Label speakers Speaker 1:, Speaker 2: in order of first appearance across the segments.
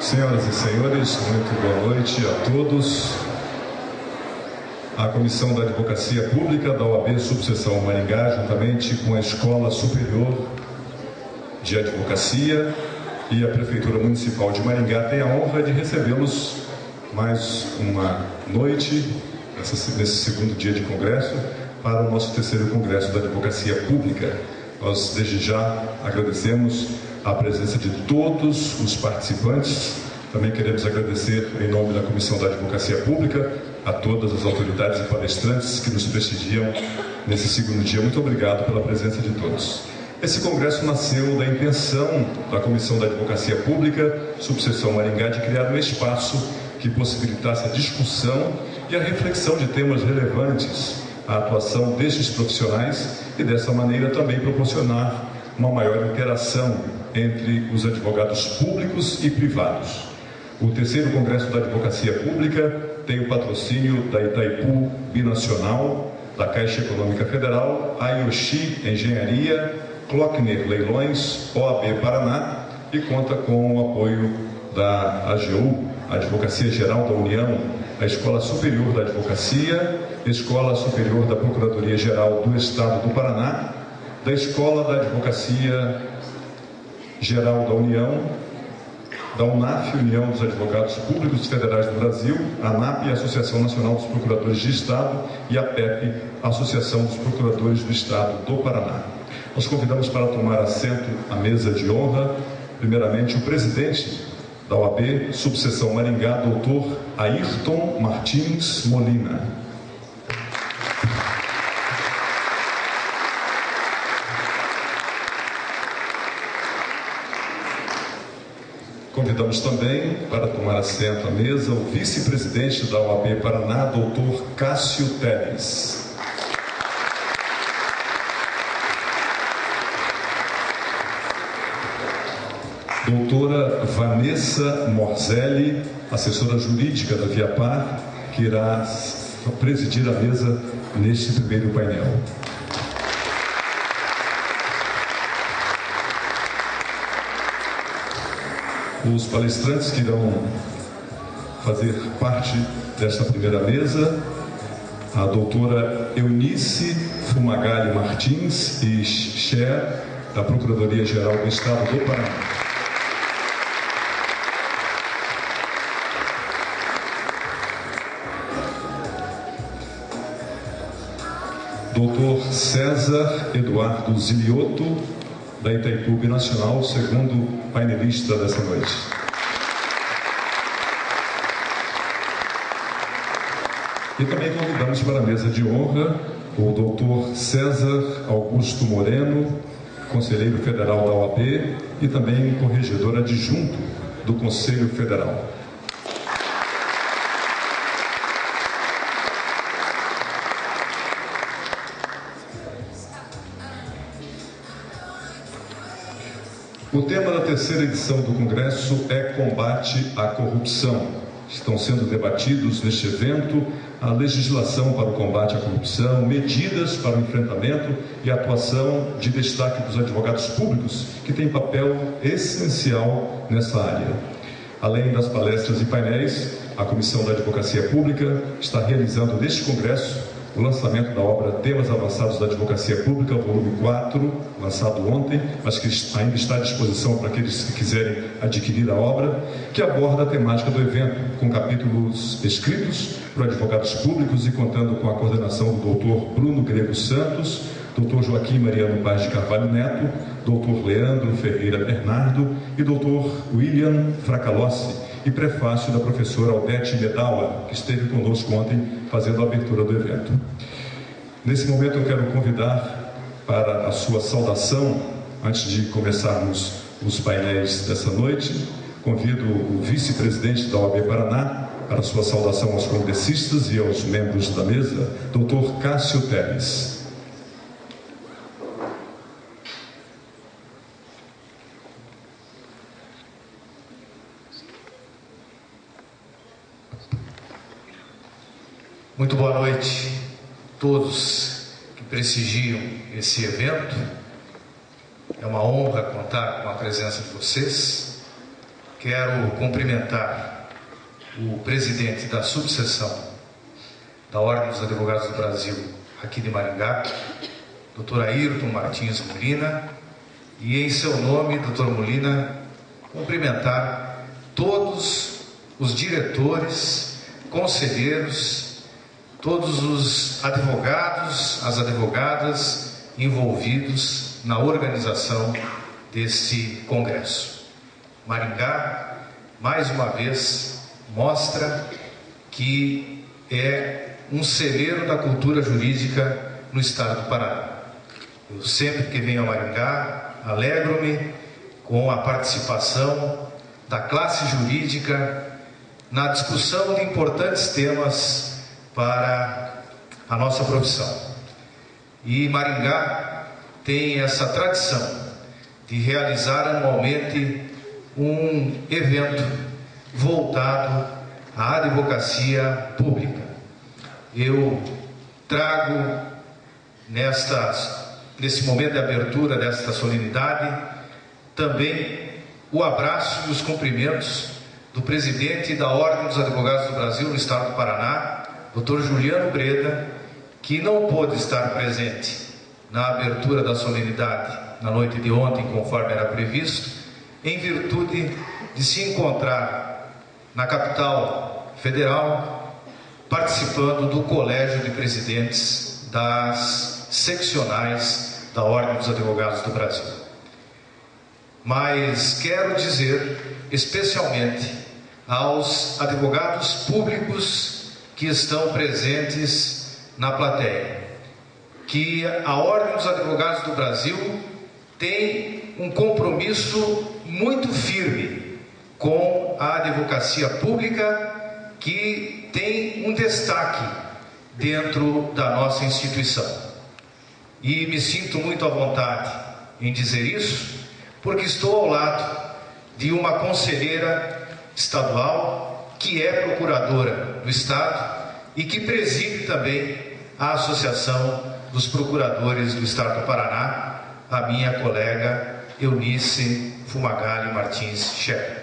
Speaker 1: Senhoras e senhores, muito boa noite a todos. A Comissão da Advocacia Pública da OAB Subseção Maringá, juntamente com a Escola Superior de Advocacia e a Prefeitura Municipal de Maringá, tem a honra de recebê-los mais uma noite, nesse segundo dia de congresso, para o nosso terceiro Congresso da Advocacia Pública. Nós, desde já, agradecemos a presença de todos os participantes. Também queremos agradecer, em nome da Comissão da Advocacia Pública, a todas as autoridades e palestrantes que nos prestigiam nesse segundo dia. Muito obrigado pela presença de todos. Esse congresso nasceu da intenção da Comissão da Advocacia Pública, Subseção Maringá, de criar um espaço que possibilitasse a discussão e a reflexão de temas relevantes à atuação destes profissionais e, dessa maneira, também proporcionar uma maior interação entre os advogados públicos e privados. O terceiro Congresso da Advocacia Pública tem o patrocínio da Itaipu Binacional, da Caixa Econômica Federal, Ayoshi Engenharia, Klockner Leilões, OAB Paraná, e conta com o apoio da AGU, Advocacia Geral da União, a Escola Superior da Advocacia, Escola Superior da Procuradoria Geral do Estado do Paraná, da Escola da Advocacia Geral da União, da UNAF, União dos Advogados Públicos Federais do Brasil, a ANAP, Associação Nacional dos Procuradores de Estado, e a PEP, Associação dos Procuradores do Estado do Paraná. Nós convidamos para tomar assento à mesa de honra, primeiramente, o presidente da OAB, Subseção Maringá, doutor Ayrton Martins Molina. Convidamos também para tomar assento à mesa o vice-presidente da OAB Paraná, doutor Cássio Teles. Doutora Vanessa Morzelli, assessora jurídica da Viapar, que irá presidir a mesa neste primeiro painel. Os palestrantes que irão fazer parte desta primeira mesa, a doutora Eunice Fumagalli Martins e Cher, da Procuradoria-Geral do Estado do Paraná. Doutor César Eduardo Zilioto, da Itaipu Binacional, segundo painelista dessa noite. E também convidamos para a mesa de honra o doutor César Augusto Moreno, conselheiro federal da OAB e também corregedor adjunto do Conselho Federal. O tema da terceira edição do Congresso é combate à corrupção. Estão sendo debatidos neste evento a legislação para o combate à corrupção, medidas para o enfrentamento e a atuação de destaque dos advogados públicos, que têm papel essencial nessa área. Além das palestras e painéis, a Comissão da Advocacia Pública está realizando neste Congresso o lançamento da obra Temas Avançados da Advocacia Pública, volume 4, lançado ontem, mas que ainda está à disposição para aqueles que quiserem adquirir a obra, que aborda a temática do evento, com capítulos escritos por advogados públicos e contando com a coordenação do Dr. Bruno Grego Santos, Dr. Joaquim Mariano Paz de Carvalho Neto, Dr. Leandro Ferreira Bernardo e Dr. William Fracalossi, e prefácio da professora Aldete Medawa, que esteve conosco ontem fazendo a abertura do evento. Nesse momento eu quero convidar para a sua saudação, antes de começarmos os painéis dessa noite, convido o vice-presidente da OAB Paraná para a sua saudação aos congressistas e aos membros da mesa, Dr. Cássio Teles.
Speaker 2: Muito boa noite a todos que prestigiam esse evento. É uma honra contar com a presença de vocês. quero cumprimentar o presidente da subseção da Ordem dos Advogados do Brasil aqui de Maringá, Dr. Ayrton Martins Molina, e em seu nome, Dr. Molina, cumprimentar todos os diretores, conselheiros, todos os advogados, as advogadas envolvidos na organização deste congresso. Maringá, mais uma vez, mostra que é um celeiro da cultura jurídica no estado do Paraná. Eu sempre que venho a Maringá, alegro-me com a participação da classe jurídica na discussão de importantes temas para a nossa profissão. E Maringá tem essa tradição de realizar anualmente um evento voltado à advocacia pública. Eu trago nesse momento de abertura desta solenidade também o abraço e os cumprimentos do presidente da Ordem dos Advogados do Brasil no estado do Paraná, Dr. Juliano Breda, que não pôde estar presente na abertura da solenidade na noite de ontem, conforme era previsto, em virtude de se encontrar na capital federal, participando do Colégio de Presidentes das seccionais da Ordem dos Advogados do Brasil. Mas quero dizer especialmente aos advogados públicos que estão presentes na plateia, que a Ordem dos Advogados do Brasil tem um compromisso muito firme com a advocacia pública, que tem um destaque dentro da nossa instituição. E me sinto muito à vontade em dizer isso, porque estou ao lado de uma conselheira estadual que é procuradora do Estado e que preside também a Associação dos Procuradores do Estado do Paraná, a minha colega Eunice Fumagalli Martins Scherer.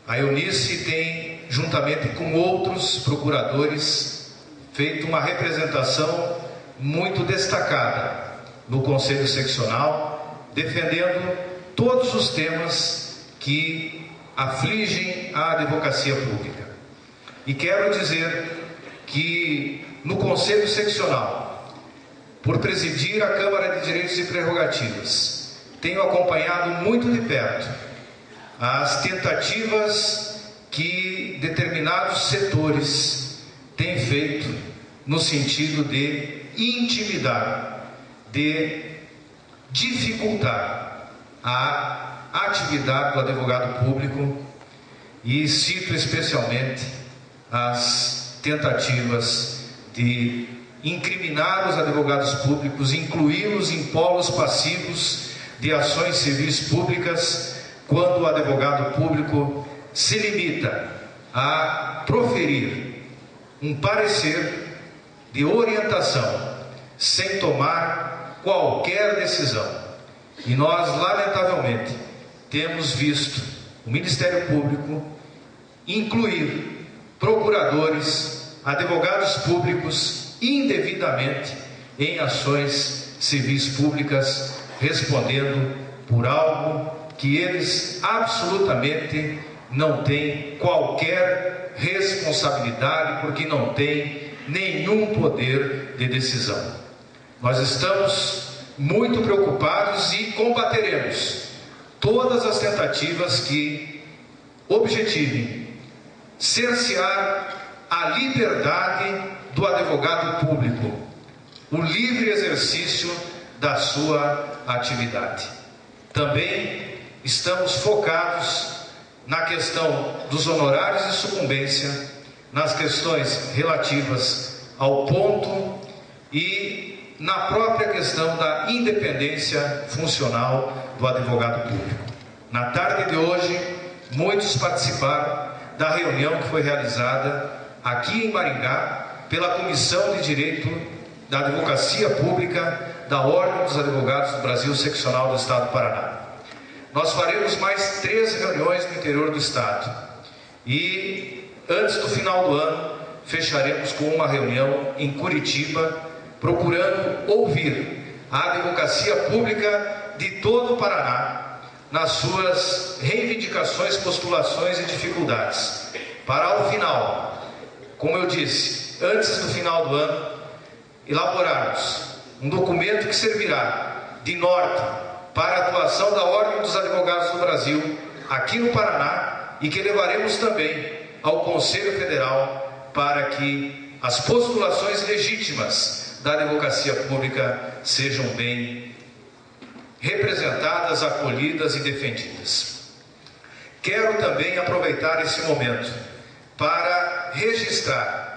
Speaker 2: A Eunice tem, juntamente com outros procuradores, feito uma representação muito destacada no Conselho Seccional, defendendo todos os temas que afligem a advocacia pública. E quero dizer que no Conselho Seccional, por presidir a Câmara de Direitos e Prerrogativas, tenho acompanhado muito de perto as tentativas que determinados setores têm feito no sentido de intimidar, de dificultar a atividade do advogado público, e cito especialmente as tentativas de incriminar os advogados públicos, incluí-los em polos passivos de ações civis públicas, quando o advogado público se limita a proferir um parecer de orientação sem tomar qualquer decisão. E nós, lamentavelmente, temos visto o Ministério Público incluir procuradores, advogados públicos indevidamente em ações civis públicas, respondendo por algo que eles absolutamente não têm qualquer responsabilidade, porque não têm nenhum poder de decisão. Nós estamos muito preocupados e combateremos todas as tentativas que objetivem cercear a liberdade do advogado público, o livre exercício da sua atividade. Também estamos focados na questão dos honorários de sucumbência, nas questões relativas ao ponto e na própria questão da independência funcional do advogado público. Na tarde de hoje, muitos participaram da reunião que foi realizada aqui em Maringá pela Comissão de Direito da Advocacia Pública da Ordem dos Advogados do Brasil Seccional do Estado do Paraná. nós faremos mais 3 reuniões no interior do estado. E antes do final do ano, fecharemos com uma reunião em Curitiba, procurando ouvir a advocacia pública de todo o Paraná nas suas reivindicações, postulações e dificuldades, para ao final, como eu disse, antes do final do ano, elaborarmos um documento que servirá de norte para a atuação da Ordem dos Advogados do Brasil aqui no Paraná e que levaremos também ao Conselho Federal para que as postulações legítimas da advocacia pública sejam bem representadas, acolhidas e defendidas. Quero também aproveitar esse momento para registrar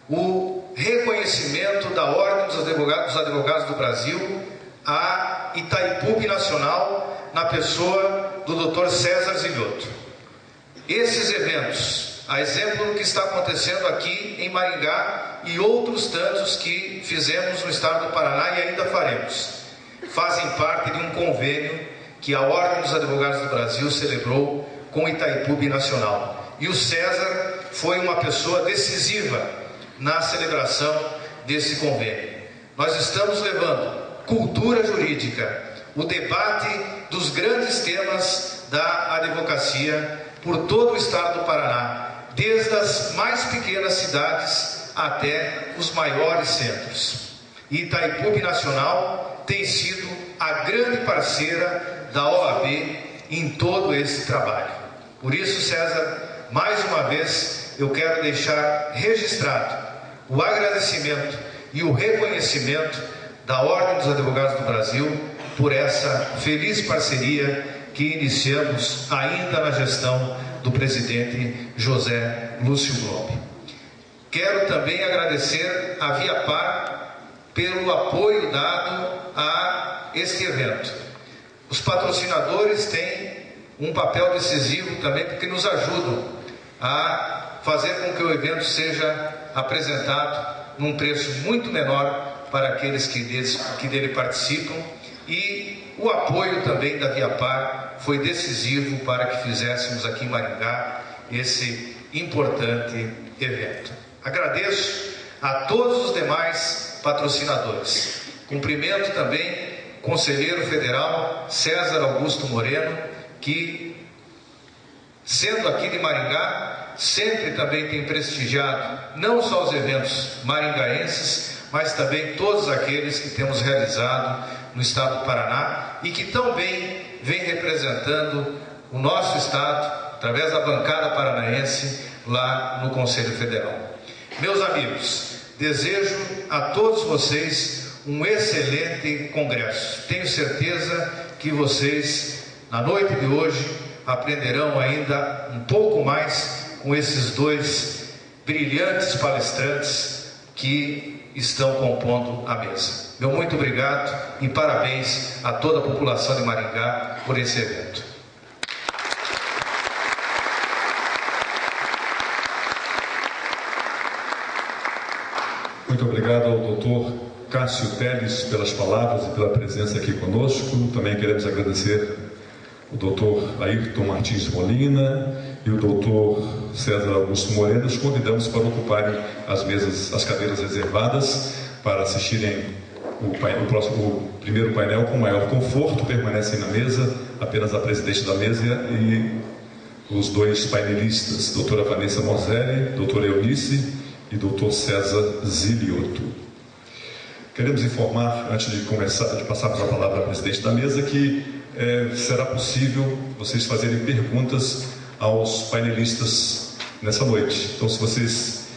Speaker 2: o reconhecimento da Ordem dos Advogados do Brasil a Itaipu Nacional, na pessoa do Dr. César Zilioto. Esses eventos, a exemplo do que está acontecendo aqui em Maringá e outros tantos que fizemos no estado do Paraná e ainda faremos, fazem parte de um convênio que a Ordem dos Advogados do Brasil celebrou com Itaipu Nacional. E o César foi uma pessoa decisiva na celebração desse convênio. Nós estamos levando cultura jurídica, o debate dos grandes temas da advocacia por todo o estado do Paraná, desde as mais pequenas cidades até os maiores centros. E Itaipu Nacional tem sido a grande parceira da OAB em todo esse trabalho. Por isso, César, mais uma vez eu quero deixar registrado o agradecimento e o reconhecimento da Ordem dos Advogados do Brasil por essa feliz parceria que iniciamos ainda na gestão do presidente José Lúcio Globe. Quero também agradecer a Viapar pelo apoio dado a este evento. Os patrocinadores têm um papel decisivo também, porque nos ajudam a fazer com que o evento seja apresentado num preço muito menor para aqueles que dele participam, e o apoio também da Viapar foi decisivo para que fizéssemos aqui em Maringá esse importante evento. Agradeço a todos os demais patrocinadores. Cumprimento também o conselheiro federal César Augusto Moreno, que, sendo aqui de Maringá, sempre também tem prestigiado não só os eventos maringaenses, mas também todos aqueles que temos realizado no estado do Paraná e que também vem representando o nosso estado através da bancada paranaense lá no Conselho Federal. Meus amigos, desejo a todos vocês um excelente congresso. Tenho certeza que vocês, na noite de hoje, aprenderão ainda um pouco mais com esses 2 brilhantes palestrantes que estão compondo a mesa. Meu muito obrigado e parabéns a toda a população de Maringá por esse evento.
Speaker 1: Muito obrigado ao doutor Cássio Teles pelas palavras e pela presença aqui conosco. Também queremos agradecer o doutor Ayrton Martins Molina e o doutor César Augusto Moreno. Os convidamos para ocuparem as cadeiras reservadas para assistirem o primeiro painel com maior conforto. Permanecem na mesa apenas a presidente da mesa e os 2 painelistas, doutora Vanessa Morzelli, doutora Eunice e doutor César Zilioto. Queremos informar, antes de passarmos a palavra à presidente da mesa, que será possível vocês fazerem perguntas aos painelistas nessa noite. Então, se vocês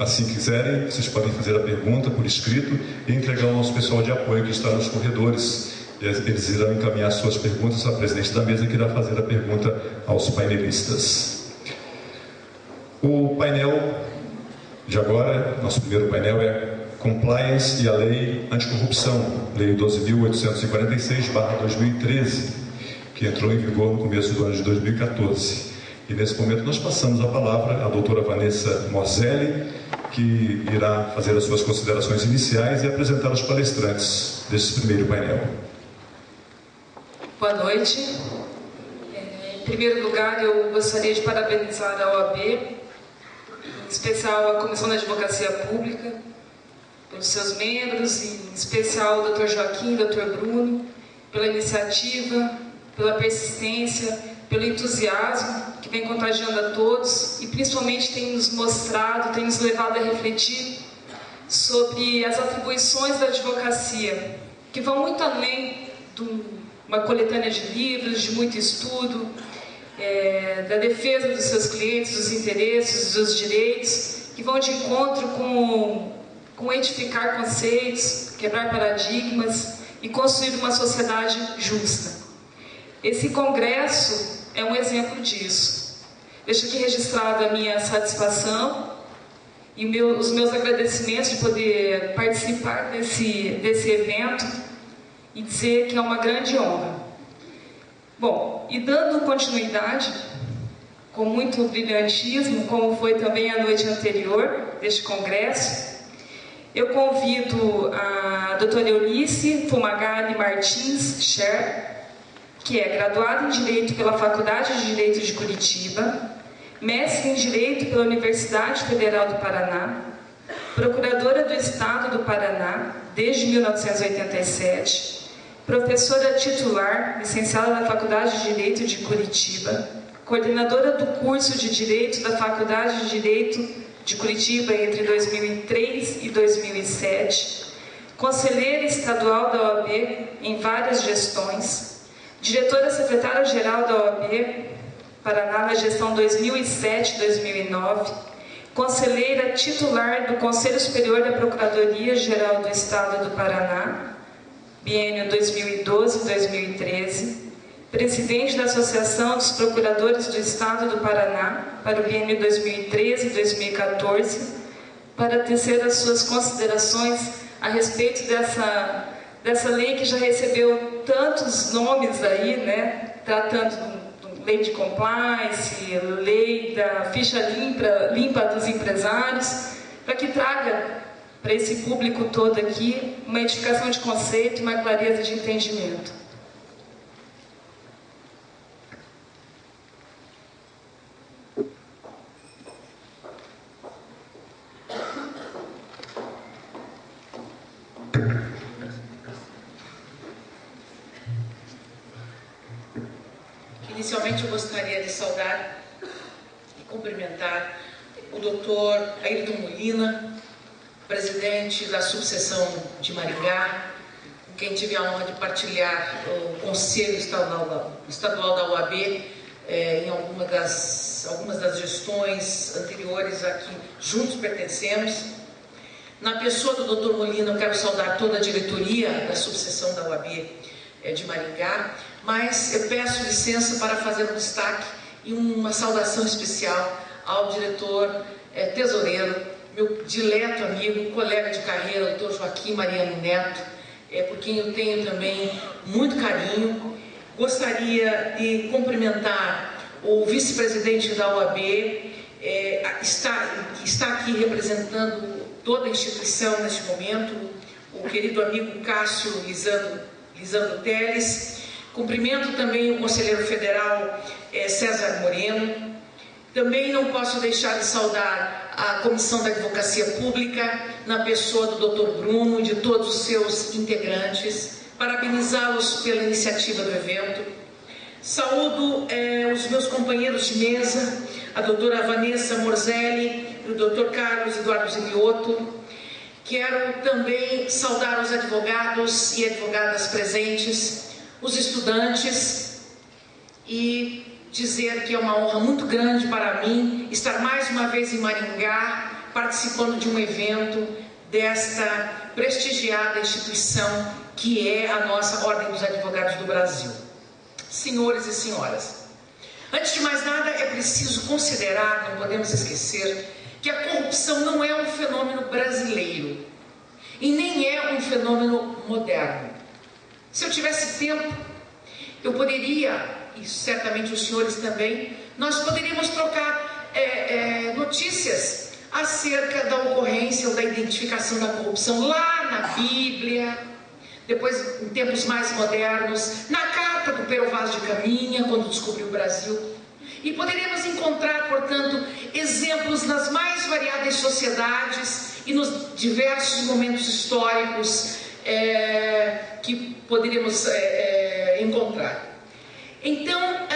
Speaker 1: assim quiserem, vocês podem fazer a pergunta por escrito e entregar ao nosso pessoal de apoio que está nos corredores. Eles irão encaminhar suas perguntas à presidente da mesa, que irá fazer a pergunta aos painelistas. O painel de agora, nosso primeiro painel é Compliance e a Lei Anticorrupção, Lei 12.846/2013, que entrou em vigor no começo do ano de 2014. E nesse momento nós passamos a palavra à doutora Vanessa Morzelli, que irá fazer as suas considerações iniciais e apresentar os palestrantes desse primeiro painel.
Speaker 3: Boa noite. Em primeiro lugar, eu gostaria de parabenizar a OAB, em especial a Comissão da Advocacia Pública, pelos seus membros, e em especial o Dr. Joaquim e o Dr. Bruno, pela iniciativa, pela persistência, pelo entusiasmo que vem contagiando a todos e principalmente tem nos mostrado, tem nos levado a refletir sobre as atribuições da advocacia, que vão muito além de uma coletânea de livros, de muito estudo, da defesa dos seus clientes, dos interesses, dos direitos, que vão de encontro com edificar conceitos, quebrar paradigmas e construir uma sociedade justa. Esse congresso é um exemplo disso. Deixo aqui registrado a minha satisfação e os meus agradecimentos de poder participar desse evento e dizer que é uma grande honra. Bom, e dando continuidade, com muito brilhantismo, como foi também a noite anterior deste congresso, eu convido a doutora Eunice Fumagalli Martins Scher, que é graduada em Direito pela Faculdade de Direito de Curitiba, mestre em Direito pela Universidade Federal do Paraná, procuradora do Estado do Paraná desde 1987, professora titular, licenciada da Faculdade de Direito de Curitiba, coordenadora do curso de Direito da Faculdade de Direito de Curitiba entre 2003 e 2007, conselheira estadual da OAB em várias gestões, diretora secretária-geral da OAB Paraná na gestão 2007-2009, conselheira titular do Conselho Superior da Procuradoria-Geral do Estado do Paraná, biênio 2012-2013, presidente da Associação dos Procuradores do Estado do Paraná para o biênio 2013-2014, para tecer as suas considerações a respeito dessa lei que já recebeu tantos nomes aí, né, tratando lei de compliance, lei da ficha limpa dos empresários, para que traga para esse público todo aqui uma edificação de conceito e uma clareza de entendimento.
Speaker 4: Inicialmente, eu gostaria de saudar e cumprimentar o Dr. Ayrton Molina, presidente da subseção de Maringá, com quem tive a honra de partilhar o Conselho Estadual da OAB em algumas das gestões anteriores a que juntos pertencemos. Na pessoa do Dr. Molina, eu quero saudar toda a diretoria da subseção da OAB de Maringá, mas eu peço licença para fazer um destaque e uma saudação especial ao diretor tesoureiro, meu dileto amigo, colega de carreira, doutor Joaquim Mariano Neto, por quem eu tenho também muito carinho. Gostaria de cumprimentar o vice-presidente da OAB, que está aqui representando toda a instituição neste momento, o querido amigo Cássio Lisandro Teles. Cumprimento também o conselheiro federal César Moreno. Também não posso deixar de saudar a Comissão da Advocacia Pública, na pessoa do Dr. Bruno e de todos os seus integrantes, parabenizá-los pela iniciativa do evento. Saúdo os meus companheiros de mesa, a doutora Vanessa Morzelli e o Dr. Carlos Eduardo Zilioto. Quero também saudar os advogados e advogadas presentes, os estudantes, e dizer que é uma honra muito grande para mim estar mais uma vez em Maringá, participando de um evento desta prestigiada instituição que é a nossa Ordem dos Advogados do Brasil. Senhores e senhoras, antes de mais nada é preciso considerar, não podemos esquecer, que a corrupção não é um fenômeno brasileiro e nem é um fenômeno moderno. Se eu tivesse tempo, eu poderia, e certamente os senhores também, nós poderíamos trocar notícias acerca da ocorrência ou da identificação da corrupção lá na Bíblia, depois, em tempos mais modernos, na Carta do o Pero Vaz de Caminha, quando descobriu o Brasil. E poderemos encontrar, portanto, exemplos nas mais variadas sociedades e nos diversos momentos históricos que poderíamos encontrar. Então,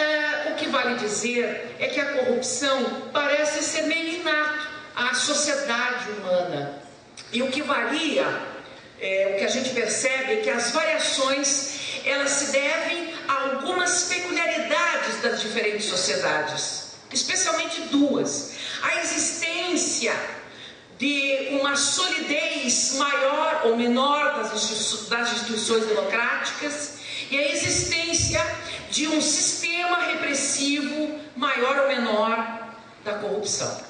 Speaker 4: o que vale dizer é que a corrupção parece ser meio inato à sociedade humana. E o que varia, o que a gente percebe é que as variações, elas se devem a algumas peculiaridades das diferentes sociedades, especialmente duas: a existência de uma solidez maior ou menor das instituições democráticas e a existência de um sistema repressivo maior ou menor da corrupção.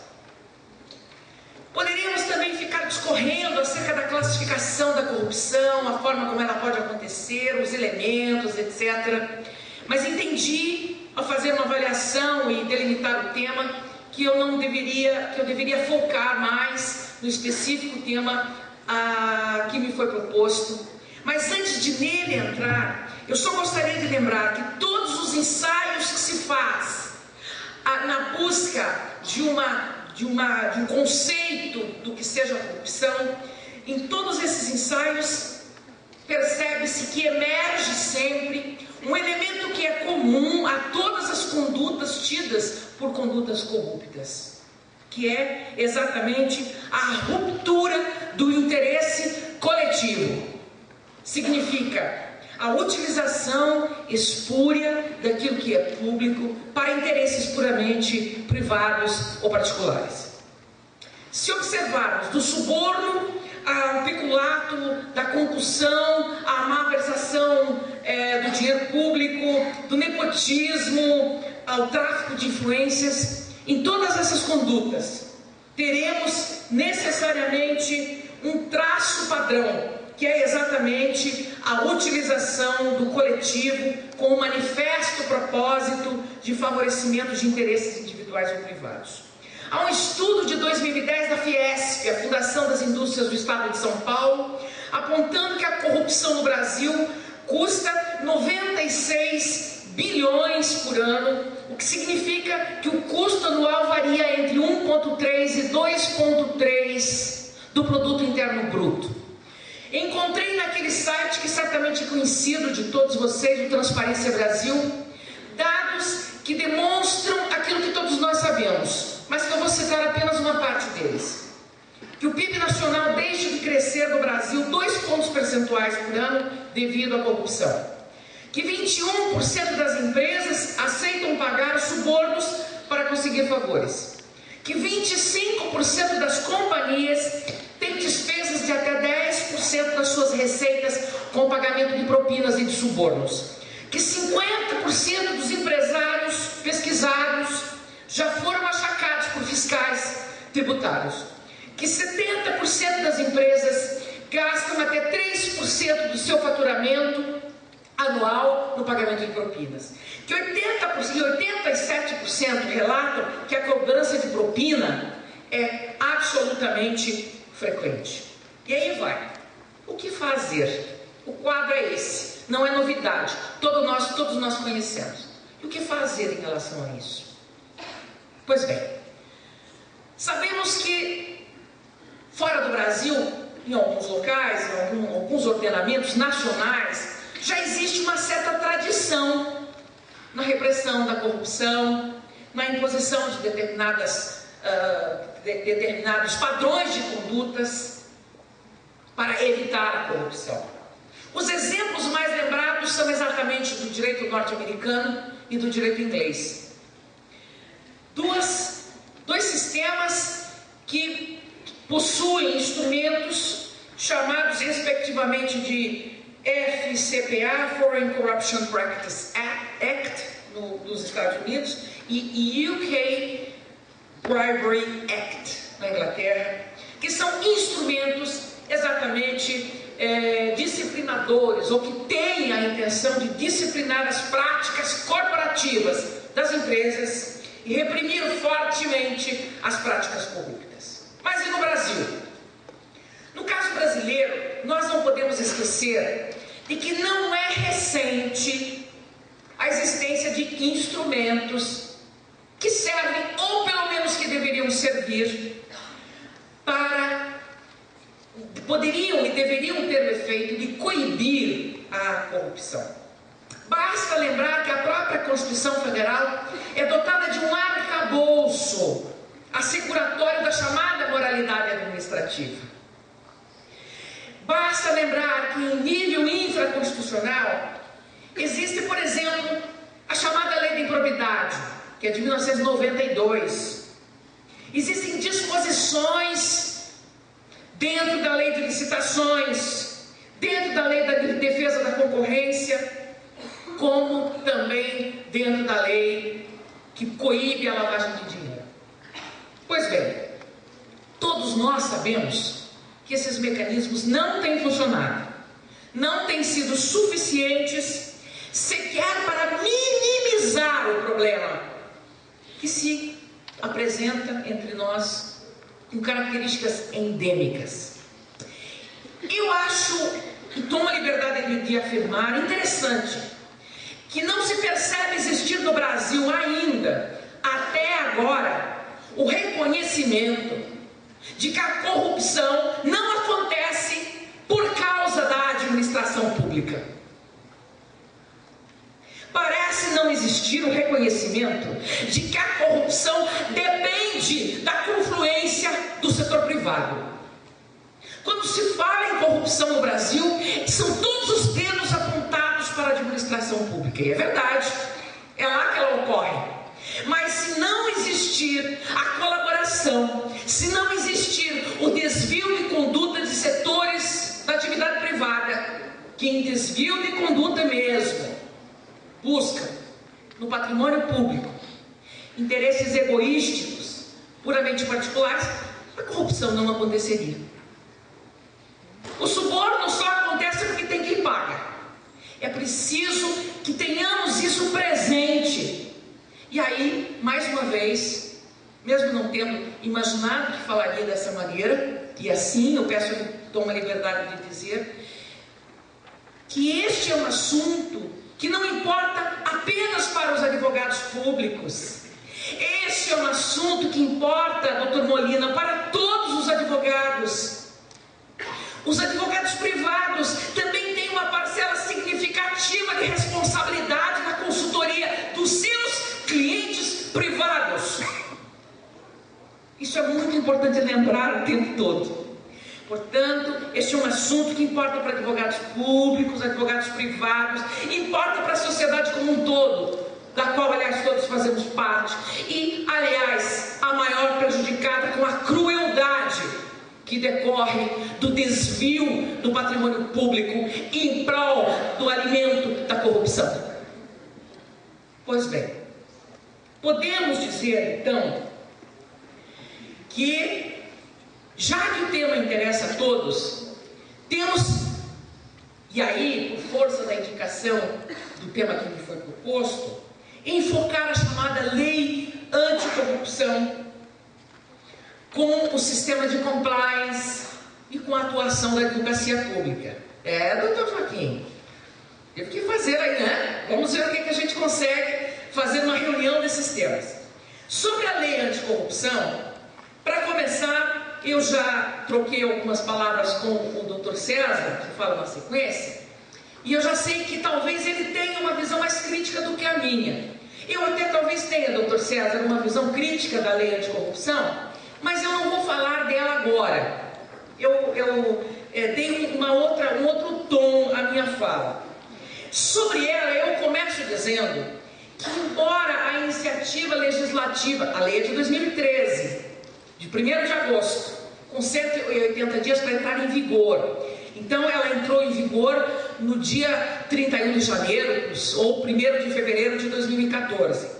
Speaker 4: Poderíamos também ficar discorrendo acerca da classificação da corrupção, a forma como ela pode acontecer, os elementos, etc. Mas entendi, ao fazer uma avaliação e delimitar o tema, que eu deveria focar mais no específico tema que me foi proposto. Mas antes de nele entrar, eu só gostaria de lembrar que todos os ensaios que se faz na busca de um conceito do que seja corrupção, em todos esses ensaios percebe-se que emerge sempre um elemento que é comum a todas as condutas tidas por condutas corruptas, que é exatamente a ruptura do interesse coletivo. Significa a utilização espúria daquilo que é público para interesses puramente privados ou particulares. Se observarmos do suborno ao peculato, da concussão, à malversação do dinheiro público, do nepotismo, ao tráfico de influências, em todas essas condutas teremos necessariamente um traço padrão, que é exatamente a utilização do coletivo com o manifesto propósito de favorecimento de interesses individuais ou privados. Há um estudo de 2010 da Fiesp, a Fundação das Indústrias do Estado de São Paulo, apontando que a corrupção no Brasil custa 96 bilhões por ano, o que significa que o custo anual varia entre 1,3 e 2,3 do produto interno bruto. Encontrei naquele site, que certamente é conhecido de todos vocês, o Transparência Brasil, dados que demonstram aquilo que todos nós sabemos, mas que eu vou citar apenas uma parte deles. Que o PIB nacional deixa de crescer no Brasil 2 pontos percentuais por ano devido à corrupção. Que 21% das empresas aceitam pagar subornos para conseguir favores. Que 25% das companhias têm despesas de até 10% das suas receitas com o pagamento de propinas e de subornos. Que 50% dos empresários pesquisados já foram achacados por fiscais tributários. Que 70% das empresas gastam até 3% do seu faturamento anual no pagamento de propinas. Que 87% relatam que a cobrança de propina é absolutamente frequente. E aí vai. O que fazer? O quadro é esse. Não é novidade. Todos nós conhecemos. E o que fazer em relação a isso? Pois bem, sabemos que fora do Brasil, em alguns locais, em alguns ordenamentos nacionais, já existe uma certa tradição na repressão da corrupção, na imposição de determinados padrões de condutas para evitar a corrupção. Os exemplos mais lembrados são exatamente do direito norte-americano e do direito inglês. Dois sistemas que possuem instrumentos chamados respectivamente de FCPA, Foreign Corruption Practice Act, nos Estados Unidos, e UK Bribery Act, na Inglaterra, que são instrumentos exatamente disciplinadores, ou que têm a intenção de disciplinar as práticas corporativas das empresas e reprimir fortemente as práticas corruptas. Mas e no Brasil? No caso brasileiro, nós não podemos esquecer de que não é recente a existência de instrumentos que servem, ou pelo menos que deveriam servir, poderiam e deveriam ter o efeito de coibir a corrupção. Basta lembrar que a própria Constituição Federal é dotada de um arcabouço asseguratório da chamada moralidade administrativa. Basta lembrar que em nível infraconstitucional existe, por exemplo, a chamada Lei da Improbidade, que é de 1992. Existem disposições dentro da Lei de Licitações, dentro da Lei da Defesa da Concorrência, como também dentro da lei que coíbe a lavagem de dinheiro. Pois bem, todos nós sabemos que esses mecanismos não têm funcionado, não têm sido suficientes sequer para minimizar o problema que se apresenta entre nós com características endêmicas. Eu acho, e tomo a liberdade de afirmar, interessante, que não se percebe existir no Brasil ainda, até agora, o reconhecimento de que a corrupção não acontece por causa da administração pública. Parece não existir o reconhecimento de que a corrupção depende da confluência do setor privado. Quando se fala em corrupção no Brasil, são todos os dedos apontados para a administração pública. E é verdade, é lá que ela ocorre. Mas se não existir a colaboração, se não existir o desvio de conduta de setores da atividade privada, que em desvio de conduta mesmo busca no patrimônio público interesses egoísticos, puramente particulares, a corrupção não aconteceria. O suborno só acontece porque tem quem paga. É preciso que tenhamos isso presente. E aí, mais uma vez, mesmo não tendo imaginado que falaria dessa maneira, e assim eu peço que tome a liberdade de dizer, que este é um assunto que não importa apenas para os advogados públicos. Este é um assunto que importa, doutor Molina, para todos os advogados. Os advogados privados também têm uma parcela significativa de responsabilidade na consultoria dos seus clientes privados. Isso é muito importante lembrar o tempo todo. Portanto, este é um assunto que importa para advogados públicos, advogados privados, importa para a sociedade como um todo, da qual, aliás, todos fazemos parte. E, aliás, a maior prejudicada com a crueldade que decorre do desvio do patrimônio público em prol do alimento da corrupção. Pois bem, podemos dizer, então, que, já que o tema interessa a todos, temos, e aí, por força da indicação do tema que me foi proposto, enfocar a chamada lei anticorrupção com o sistema de compliance e com a atuação da advocacia pública. Doutor Joaquim, teve que fazer aí, né? Vamos ver o que a gente consegue fazer uma reunião desses temas. Sobre a lei anticorrupção, para começar, eu já troquei algumas palavras com o doutor César, que fala na sequência, e eu já sei que talvez ele tenha uma visão mais crítica do que a minha. Eu até talvez tenha, doutor César, uma visão crítica da lei anticorrupção, mas eu não vou falar dela agora. Eu dei um outro tom à minha fala. Sobre ela, eu começo dizendo que, embora a iniciativa legislativa, a lei é de 2013, de 1º de agosto, com 180 dias para entrar em vigor. Então, ela entrou em vigor no dia 31 de janeiro ou 1º de fevereiro de 2014.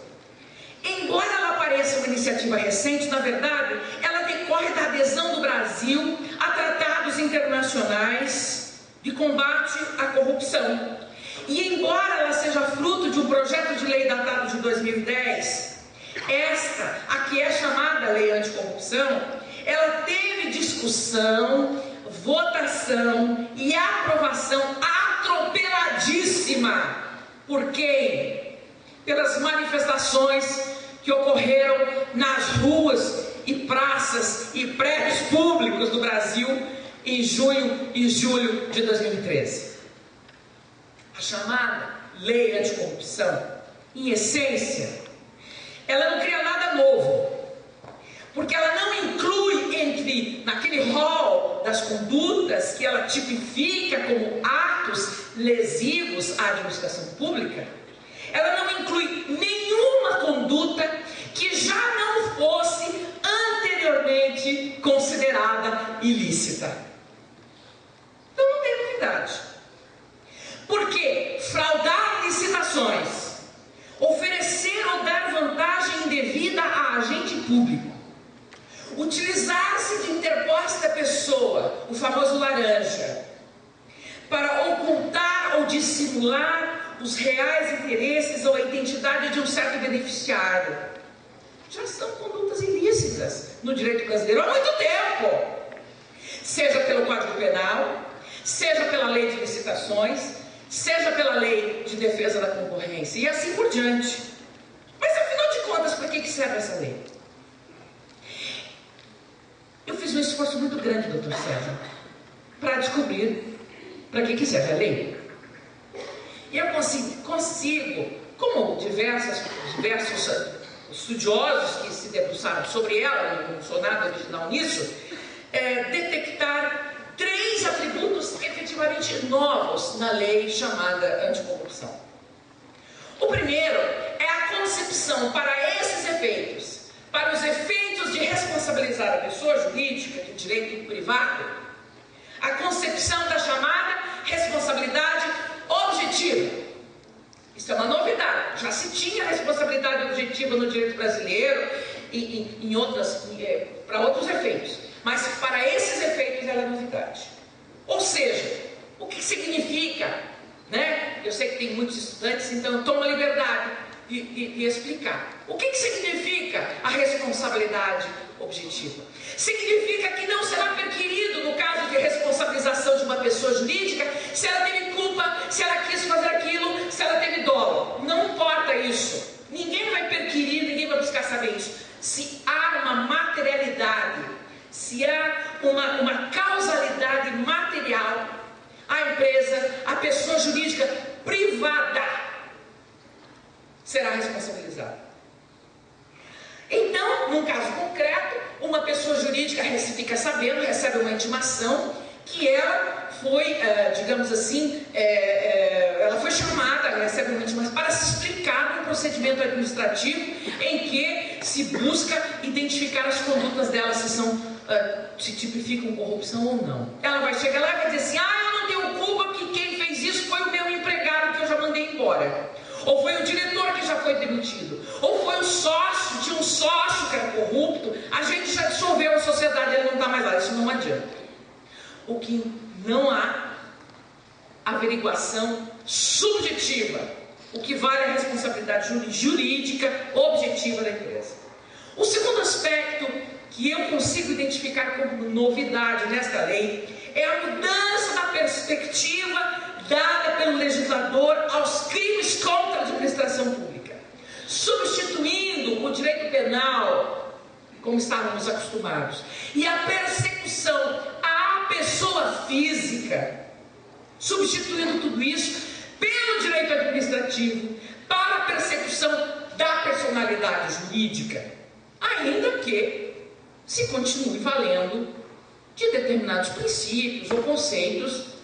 Speaker 4: Embora ela pareça uma iniciativa recente, na verdade, ela decorre da adesão do Brasil a tratados internacionais de combate à corrupção. E embora ela seja fruto de um projeto de lei datado de 2010, esta, a que é chamada Lei Anticorrupção, ela teve discussão, votação e aprovação atropeladíssima. Por quem? pelas manifestações que ocorreram nas ruas e praças e prédios públicos do Brasil em junho e julho de 2013. A chamada Lei Anticorrupção, em essência, ela não cria nada novo, porque ela não inclui naquele rol das condutas que ela tipifica como atos lesivos à administração pública, ela não inclui nenhuma conduta que já não fosse anteriormente considerada ilícita. Então não tem novidade. Porque fraudar licitações, oferecer ou dar vantagem indevida a agente público, utilizar-se de interposta pessoa, o famoso laranja, para ocultar ou dissimular os reais interesses ou a identidade de um certo beneficiário, já são condutas ilícitas no direito brasileiro há muito tempo, seja pelo Código Penal, seja pela Lei de Licitações, seja pela Lei de Defesa da Concorrência e assim por diante. Mas afinal de contas, para que serve essa lei? Eu fiz um esforço muito grande, doutor César, para descobrir para que serve a lei. E eu consigo, como diversos estudiosos que se debruçaram sobre ela, não sou nada original nisso, detectar 3 atributos efetivamente novos na lei chamada anticorrupção. O primeiro é a concepção para esses efeitos, para os efeitos de responsabilizar a pessoa jurídica de direito privado, a concepção da chamada responsabilidade objetiva. Isso é uma novidade. Já se tinha responsabilidade objetiva no direito brasileiro e para outros efeitos. Mas para esses efeitos ela é novidade. Ou seja, o que significa, né? Eu sei que tem muitos estudantes, então eu tomo a liberdade de explicar. O que significa a responsabilidade objetiva? Significa que não será perquirido no caso de responsabilização de uma pessoa jurídica se ela teve culpa, se ela quis fazer aquilo, se ela teve dolo. Não importa isso. Ninguém vai perquirir, ninguém vai buscar saber isso. Se há uma materialidade, se há uma causalidade material, a empresa, a pessoa jurídica privada será responsabilizada. Então, num caso concreto, uma pessoa jurídica fica sabendo, recebe uma intimação que ela foi, digamos assim, ela foi chamada, recebe uma intimação para se explicar num procedimento administrativo em que se busca identificar as condutas dela, se tipificam corrupção ou não. Ela vai chegar lá e vai dizer assim: eu não tenho culpa porque quem fez isso foi o meu empregado que eu já mandei embora. Ou foi o diretor que já foi demitido. Ou foi o sócio, tinha um sócio que era corrupto, a gente já dissolveu a sociedade, ele não está mais lá. Isso não adianta. O que não há averiguação subjetiva, o que vale a responsabilidade jurídica objetiva da empresa. O segundo aspecto que eu consigo identificar como novidade nesta lei é a mudança da perspectiva dada pelo legislador aos crimes contra a administração pública, substituindo o direito penal, como estávamos acostumados, e a persecução à pessoa física, substituindo tudo isso pelo direito administrativo para a persecução da personalidade jurídica, ainda que se continue valendo de determinados princípios ou conceitos